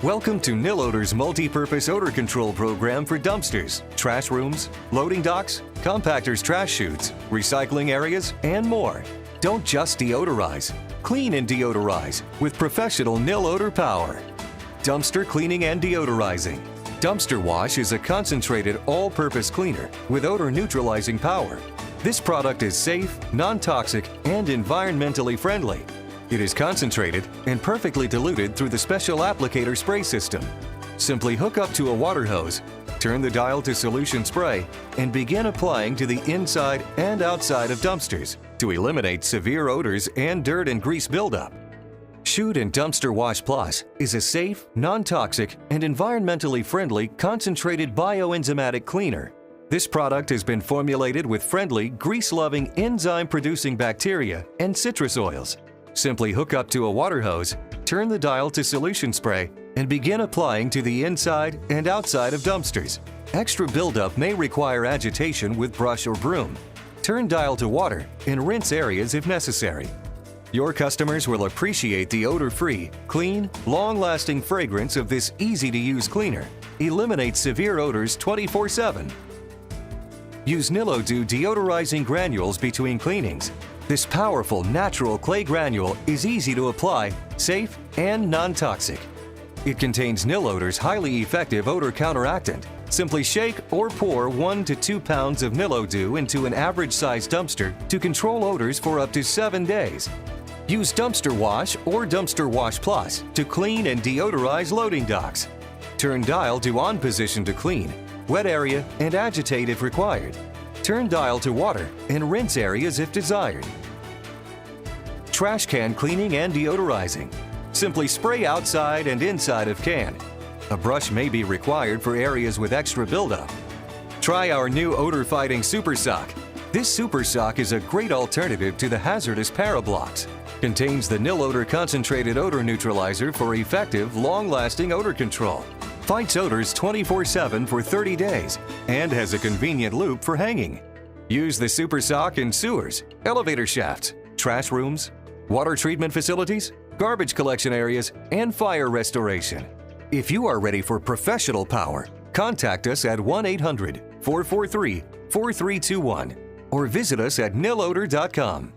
Welcome to Nilodor's multi-purpose odor control program for dumpsters, trash rooms, loading docks, compactors, trash chutes, recycling areas, and more. Don't just deodorize, clean and deodorize with professional Nilodor power. Dumpster cleaning and deodorizing. Dumpster Wash is a concentrated all-purpose cleaner with odor neutralizing power. This product is safe, non-toxic, and environmentally friendly. It is concentrated and perfectly diluted through the special applicator spray system. Simply hook up to a water hose, turn the dial to solution spray, and begin applying to the inside and outside of dumpsters to eliminate severe odors and dirt and grease buildup. Chute Dumpster Wash PLUS is a safe, non-toxic, and environmentally friendly concentrated Bio-Enzymatic cleaner. This product has been formulated with friendly, grease-loving enzyme-producing bacteria and citrus oils. Simply hook up to a water hose, turn the dial to solution spray, and begin applying to the inside and outside of dumpsters. Extra buildup may require agitation with brush or broom. Turn dial to water and rinse areas if necessary. Your customers will appreciate the odor-free, clean, long-lasting fragrance of this easy-to-use cleaner. Eliminate severe odors 24/7. Use Nilodor deodorizing granules between cleanings. This powerful natural clay granule is easy to apply, safe, and non-toxic. It contains Nilodor's highly effective odor counteractant. Simply shake or pour 1 to 2 pounds of Nilodor into an average-sized dumpster to control odors for up to 7 days. Use Dumpster Wash or Dumpster Wash PLUS to clean and deodorize loading docks. Turn dial to on position to clean, wet area, and agitate if required. Turn dial to water and rinse areas if desired. Trash can cleaning and deodorizing. Simply spray outside and inside of can. A brush may be required for areas with extra buildup. Try our new odor-fighting Super Sock. This Super Sock is a great alternative to the hazardous Parablocks. Contains the Nilodor concentrated odor neutralizer for effective, long-lasting odor control. Fights odors 24/7 for 30 days and has a convenient loop for hanging. Use the Super Sock in sewers, elevator shafts, trash rooms, water treatment facilities, garbage collection areas, and fire restoration. If you are ready for professional power, contact us at 1-800-443-4321 or visit us at nilodor.com.